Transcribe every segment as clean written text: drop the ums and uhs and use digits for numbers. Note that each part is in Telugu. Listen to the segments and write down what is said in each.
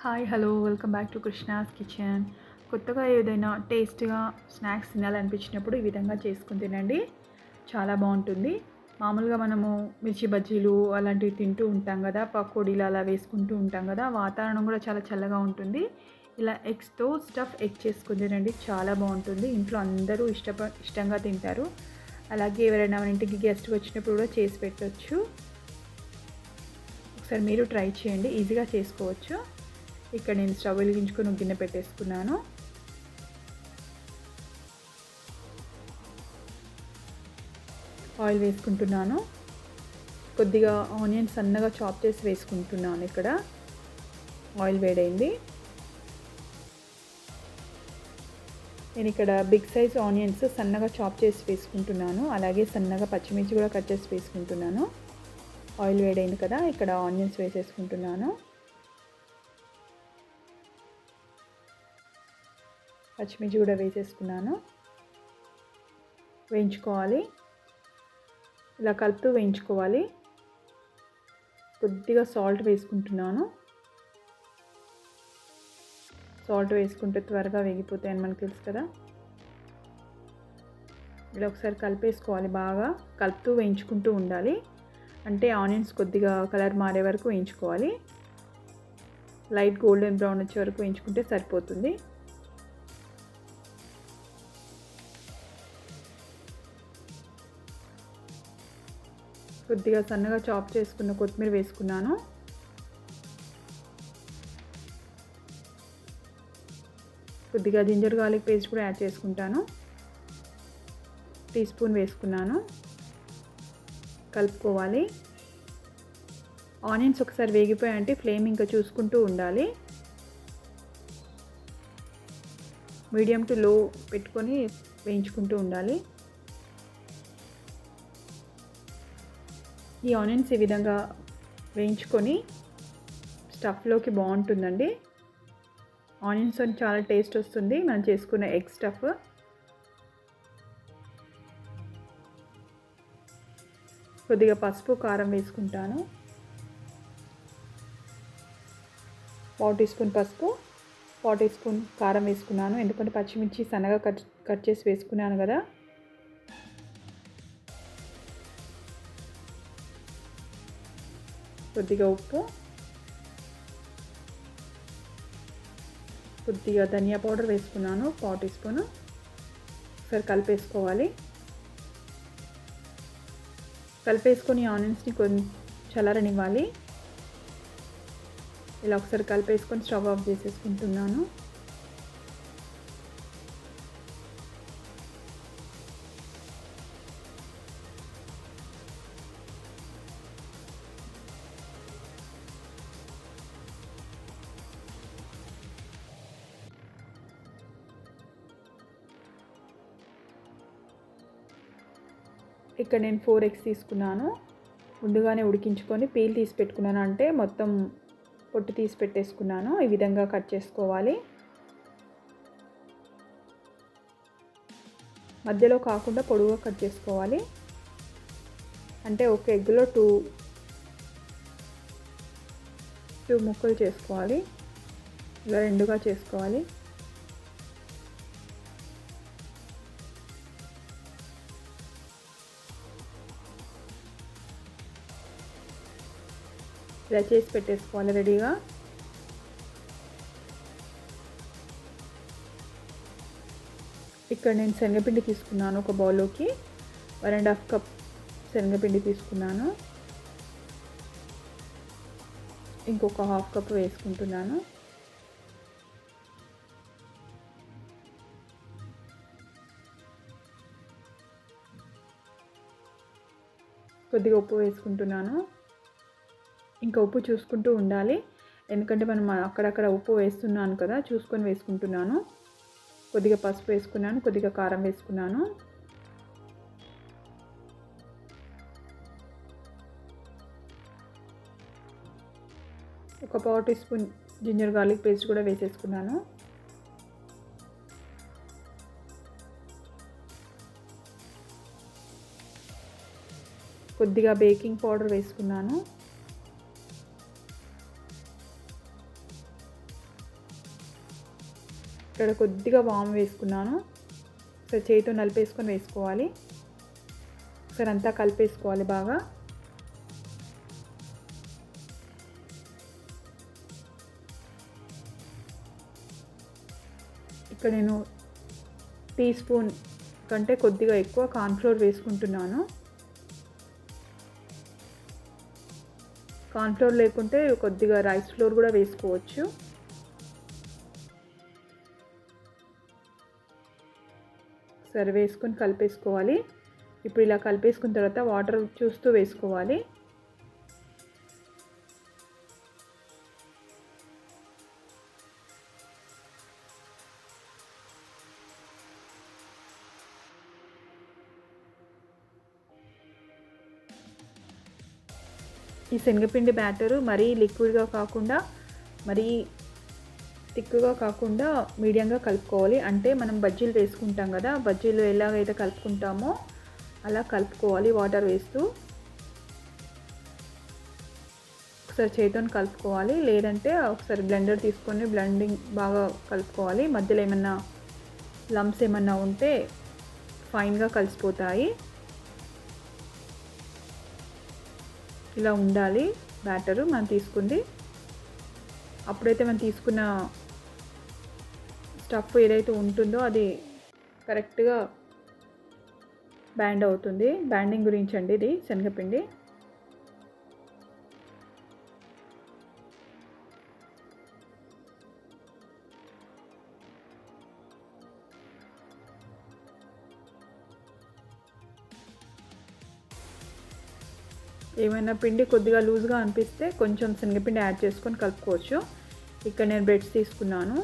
Hi hello welcome back to Krishna's kitchen. కొత్తగా ఏదైనా టేస్ట్గా స్నాక్స్ తినాలనిపించినప్పుడు ఈ విధంగా చేసుకుని తినండి, చాలా బాగుంటుంది. మామూలుగా మనము మిర్చి బజ్జీలు అలాంటివి తింటూ ఉంటాం కదా, పకోడీలు అలా వేసుకుంటూ ఉంటాం కదా, వాతావరణం కూడా చాలా చల్లగా ఉంటుంది. ఇలా ఎగ్స్తో స్టఫ్ ఎగ్ చేసుకుని తినండి, చాలా బాగుంటుంది. ఇంట్లో అందరూ ఇష్టంగా తింటారు. అలాగే ఎవరైనా మన ఇంటికి గెస్ట్ వచ్చినప్పుడు కూడా చేసి పెట్టవచ్చు. ఒకసారి మీరు ట్రై చేయండి, ఈజీగా చేసుకోవచ్చు. ఇక్కడ నేను స్టవ్ వెలిగించుకొని ఒక గిన్నె పెట్టేసుకున్నాను. ఆయిల్ వేసుకుంటున్నాను. కొద్దిగా ఆనియన్ సన్నగా చాప్ చేసి వేసుకుంటున్నాను. ఇక్కడ ఆయిల్ వేడైంది. నేను ఇక్కడ బిగ్ సైజ్ ఆనియన్స్ సన్నగా చాప్ చేసి వేసుకుంటున్నాను. అలాగే సన్నగా పచ్చిమిర్చి కూడా కట్ చేసి వేసుకుంటున్నాను. ఆయిల్ వేడైంది కదా, ఇక్కడ ఆనియన్స్ వేసేసుకుంటున్నాను. పచ్చిమిర్చి కూడా వేసేసుకున్నాను. వేయించుకోవాలి, ఇలా కలుపుతూ వేయించుకోవాలి. కొద్దిగా సాల్ట్ వేసుకుంటున్నాను. సాల్ట్ వేసుకుంటే త్వరగా వేగిపోతాయని మనకు తెలుసు కదా. ఇలా ఒకసారి కలిపేసుకోవాలి, బాగా కలుపుతూ వేయించుకుంటూ ఉండాలి. అంటే ఆనియన్స్ కొద్దిగా కలర్ మారే వరకు వేయించుకోవాలి. లైట్ గోల్డెన్ బ్రౌన్ వచ్చే వరకు వేయించుకుంటే సరిపోతుంది. కొద్దిగా సన్నగా చాప్ చేసుకున్న కొత్తిమీర వేసుకున్నాను. కొద్దిగా జింజర్ గార్లిక్ పేస్ట్ కూడా యాడ్ చేసుకుంటాను. టీ స్పూన్ వేసుకున్నాను. కలుపుకోవాలి. ఆనియన్స్ ఒకసారి వేగిపోయాయంటే ఫ్లేమ్ ఇంకా చూసుకుంటూ ఉండాలి. మీడియం టు లో పెట్టుకొని వేయించుకుంటూ ఉండాలి. ఈ ఆనియన్స్ ఈ విధంగా వేయించుకొని స్టఫ్లోకి బాగుంటుందండి. ఆనియన్స్ చాలా టేస్ట్ వస్తుంది మనం చేసుకున్న ఎగ్ స్టఫ్. కొద్దిగా పసుపు కారం వేసుకుంటాను. 1 టీ స్పూన్ పసుపు, 1 టీ స్పూన్ కారం వేసుకున్నాను. ఎందుకంటే పచ్చిమిర్చి సన్నగా కట్ చేసి వేసుకున్నాను కదా. కొద్దిగా ఉప్పు, కొద్దిగా ధనియా పౌడర్ వేసుకున్నాను 1 టీ స్పూన్. ఒకసారి కలిపేసుకోవాలి. కలిపేసుకొని ఆనియన్స్ని కొంచెం చల్లారనివ్వాలి. ఇలా ఒకసారి కలిపేసుకొని స్టవ్ ఆఫ్ చేసేసుకుంటున్నాను. ఇక్కడ నేను 4 ఎగ్స్ తీసుకున్నాను. ముందుగానే ఉడికించుకొని పీల్ తీసి పెట్టుకున్నాను, అంటే మొత్తం పొట్టు తీసి పెట్టేసుకున్నాను. ఈ విధంగా కట్ చేసుకోవాలి. మధ్యలో కాకుండా పొడవుగా కట్ చేసుకోవాలి. అంటే ఒక ఎగ్లో టూ ముక్కలు చేసుకోవాలి. ఇలా రెండుగా చేసుకోవాలి. ఇలా చేసి పెట్టేసుకోవాలి రెడీగా. ఇక్కడ నేను శనగపిండి తీసుకున్నాను. ఒక బౌల్లోకి 1.5 కప్ శనగపిండి తీసుకున్నాను. ఇంకొక 1/2 కప్ వేసుకుంటున్నాను. కొద్దిగా ఉప్పు వేసుకుంటున్నాను. ఇంకా ఉప్పు చూసుకుంటూ ఉండాలి, ఎందుకంటే మనం అక్కడక్కడ ఉప్పు వేస్తున్నాను కదా, చూసుకొని వేసుకుంటున్నాను. కొద్దిగా పసుపు వేసుకున్నాను, కొద్దిగా కారం వేసుకున్నాను. ఒక 1/4 teaspoon ginger garlic paste కూడా వేసేసుకున్నాను. కొద్దిగా బేకింగ్ పౌడర్ వేసుకున్నాను. ఇక్కడ కొద్దిగా వాము వేసుకున్నాను. ఒకసారి చేతితో నలిపేసుకొని వేసుకోవాలి. ఒకసారి అంతా కలిపేసుకోవాలి బాగా. ఇక్కడ నేను టీ స్పూన్ కంటే కొద్దిగా ఎక్కువ కార్న్‌ఫ్లోర్ వేసుకుంటున్నాను. కార్న్‌ఫ్లోర్ లేకుంటే కొద్దిగా రైస్ ఫ్లోర్ కూడా వేసుకోవచ్చు. సరే వేసుకొని కలిపేసుకోవాలి. ఇప్పుడు ఇలా కలిపేసుకున్న తర్వాత వాటర్ చూస్తూ వేసుకోవాలి. ఈ శనగపిండి బ్యాటరు మరీ లిక్విడ్గా కాకుండా మరీ థిక్గా కాకుండా మీడియంగా కలుపుకోవాలి. అంటే మనం బజ్జీలు వేసుకుంటాం కదా, బజ్జీలు ఎలాగైతే కలుపుకుంటామో అలా కలుపుకోవాలి వాటర్ వేస్తూ. ఒకసారి చేతితో కలుపుకోవాలి, లేదంటే ఒకసారి బ్లెండర్ తీసుకొని బ్లెండింగ్ బాగా కలుపుకోవాలి. మధ్యలో ఏమన్నా లమ్స్ ఏమన్నా ఉంటే ఫైన్గా కలిసిపోతాయి. ఇలా ఉండాలి బ్యాటరు మనం తీసుకుంది. అప్పుడైతే మనం తీసుకున్న స్టఫ్ ఏదైతే ఉంటుందో అది కరెక్ట్గా బ్యాండ్ అవుతుంది. బ్యాండింగ్ గురించి అండి ఇది శనగపిండి. ఏమైనా పిండి కొద్దిగా లూజ్గా అనిపిస్తే కొంచెం శనగపిండి యాడ్ చేసుకొని కలుపుకోవచ్చు. ఇక్కడ నేను బ్రెడ్స్ తీసుకున్నాను.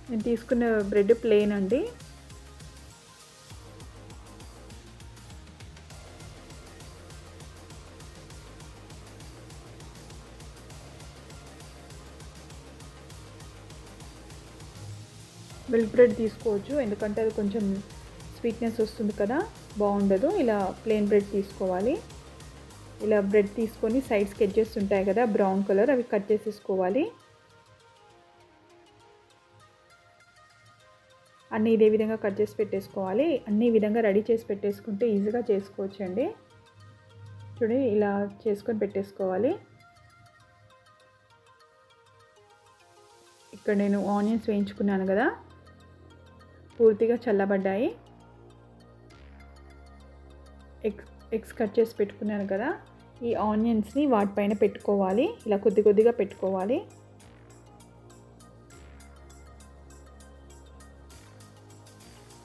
నేను తీసుకున్న బ్రెడ్ ప్లెయిన్ అండి. మిల్క్ బ్రెడ్ తీసుకోవచ్చు, ఎందుకంటే అది కొంచెం స్వీట్నెస్ వస్తుంది కదా, బాగుండదు. ఇలా ప్లెయిన్ బ్రెడ్ తీసుకోవాలి. ఇలా బ్రెడ్ తీసుకొని సైడ్స్కి ఎడ్జెస్ ఉంటాయి కదా బ్రౌన్ కలర్, అవి కట్ చేసేసుకోవాలి. అన్నీ ఇదే విధంగా కట్ చేసి పెట్టేసుకోవాలి. అన్ని విధంగా రెడీ చేసి పెట్టేసుకుంటే ఈజీగా చేసుకోవచ్చండి. చూడండి ఇలా చేసుకొని పెట్టేసుకోవాలి. ఇక్కడ నేను ఆనియన్స్ వేయించుకున్నాను కదా, పూర్తిగా చల్లబడ్డాయి. ఎగ్స్ కట్ చేసి పెట్టుకున్నాను కదా, ఈ ఆనియన్స్ని వాటిపైన పెట్టుకోవాలి. ఇలా కొద్ది కొద్దిగా పెట్టుకోవాలి.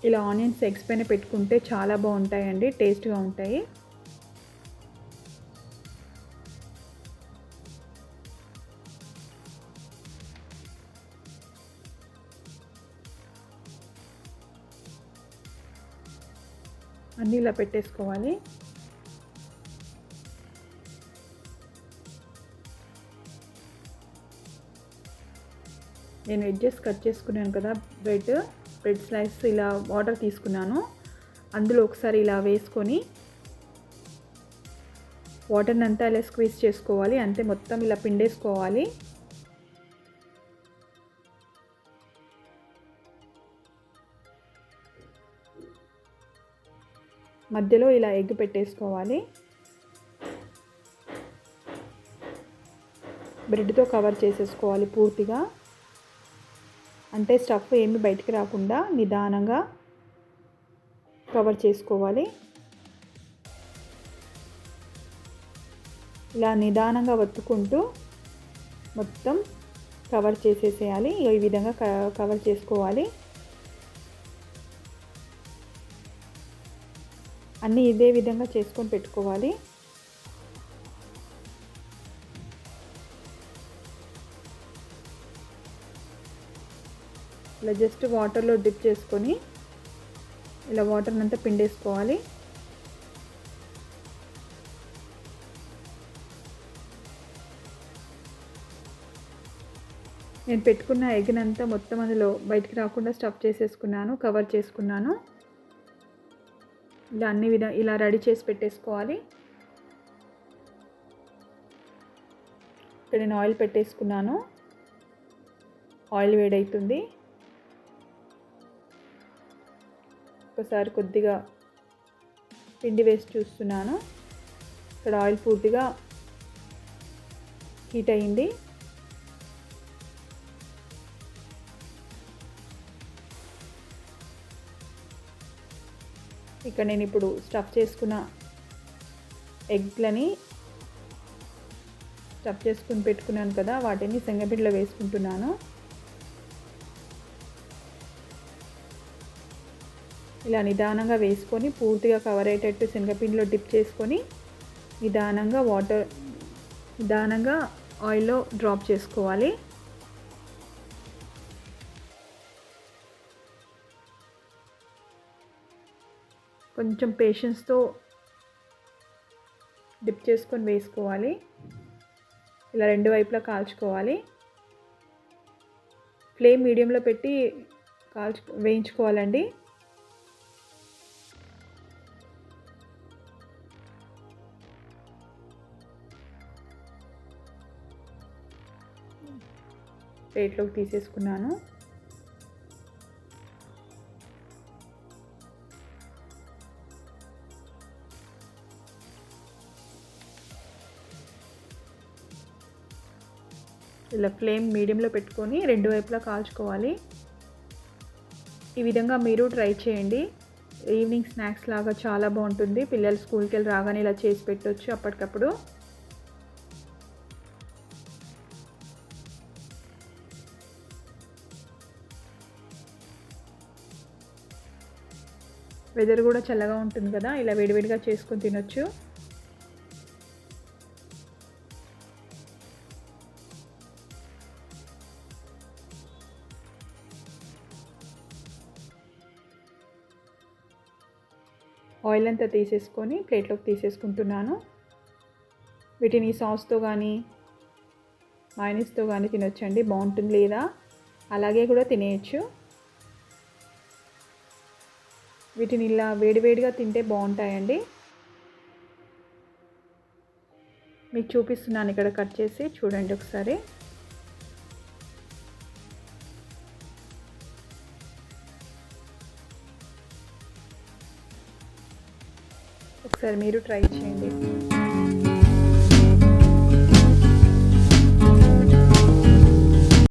ఇలా ఆనియన్స్ ఎగ్స్ పైన పెట్టుకుంటే చాలా బాగుంటాయండి, టేస్ట్గా ఉంటాయి. అన్నీ ఇలా పెట్టేసుకోవాలి. నేను ఎడ్జెస్ కట్ చేసుకున్నాను కదా బ్రెడ్ స్లైస్, ఇలా వాటర్ తీసుకున్నాను. అందులో ఒకసారి ఇలా వేసుకొని వాటర్ని అంతా ఇలా స్క్వీజ్ చేసుకోవాలి. అంతే, మొత్తం ఇలా పిండేసుకోవాలి. మధ్యలో ఇలా ఎగ్ పెట్టేసుకోవాలి. బ్రెడ్తో కవర్ చేసేసుకోవాలి పూర్తిగా. అంటే స్టఫ్ ఏమి బయటికి రాకుండా నిదానంగా కవర్ చేసుకోవాలి. ఇలా నిదానంగా వత్తుకుంటూ మొత్తం కవర్ చేసేసేయాలి. ఈ విధంగా కవర్ చేసుకోవాలి. అన్నీ ఇదే విధంగా చేసుకొని పెట్టుకోవాలి. ఇలా జస్ట్ వాటర్లో డిప్ చేసుకొని ఇలా వాటర్ని అంతా పిండేసుకోవాలి. నేను పెట్టుకున్న ఎగ్నంతా మొత్తం అందులో బయటికి రాకుండా స్టఫ్ చేసేసుకున్నాను, కవర్ చేసుకున్నాను. ఇలా అన్ని ఇలా రెడీ చేసి పెట్టేసుకోవాలి. ఇక్కడ నేను ఆయిల్ పెట్టేసుకున్నాను. ఆయిల్ వేడవుతుంది. ఒకసారి కొద్దిగా పిండి వేసి చూస్తున్నాను. ఇక్కడ ఆయిల్ పూర్తిగా హీట్ అయింది. ఇక్కడ నేను ఇప్పుడు స్టఫ్ చేసుకున్న ఎగ్లని స్టఫ్ చేసుకుని పెట్టుకున్నాను కదా, వాటిని శనగపిండిలో వేసుకుంటున్నాను. ఇలా నిదానంగా వేసుకొని పూర్తిగా కవర్ అయ్యేటట్టు శనగపిండిలో డిప్ చేసుకొని నిదానంగా ఆయిల్లో డ్రాప్ చేసుకోవాలి. కొంచెం పేషెన్స్తో డిప్ చేసుకొని వేసుకోవాలి. ఇలా రెండు వైపులా కాల్చుకోవాలి. ఫ్లేమ్ మీడియంలో పెట్టి వేయించుకోవాలండి. ప్లేట్లోకి తీసేసుకున్నాను. ఇలా ఫ్లేమ్ మీడియంలో పెట్టుకొని రెండు వైపులా కాల్చుకోవాలి. ఈ విధంగా మీరు ట్రై చేయండి. ఈవినింగ్ స్నాక్స్ లాగా చాలా బాగుంటుంది. పిల్లలు స్కూల్కి వెళ్ళి రాగానే ఇలా చేసి పెట్టవచ్చు అప్పటికప్పుడు. వెదర్ కూడా చల్లగా ఉంటుంది కదా, ఇలా వేడివేడిగా చేసుకొని తినొచ్చు. ఆయిల్ అంతా తీసేసుకొని ప్లేట్లోకి తీసేసుకుంటున్నాను. వీటిని సాస్తో కానీ మయోనీస్తో కానీ తినొచ్చండి, బాగుంటుంది. లేదా అలాగే కూడా తినేయచ్చు. వీటిని ఇలా వేడివేడిగా తింటే బాగుంటాయండి. మీకు చూపిస్తున్నాను ఇక్కడ కట్ చేసి చూడండి ఒకసారి. ఒకసారి మీరు ట్రై చేయండి.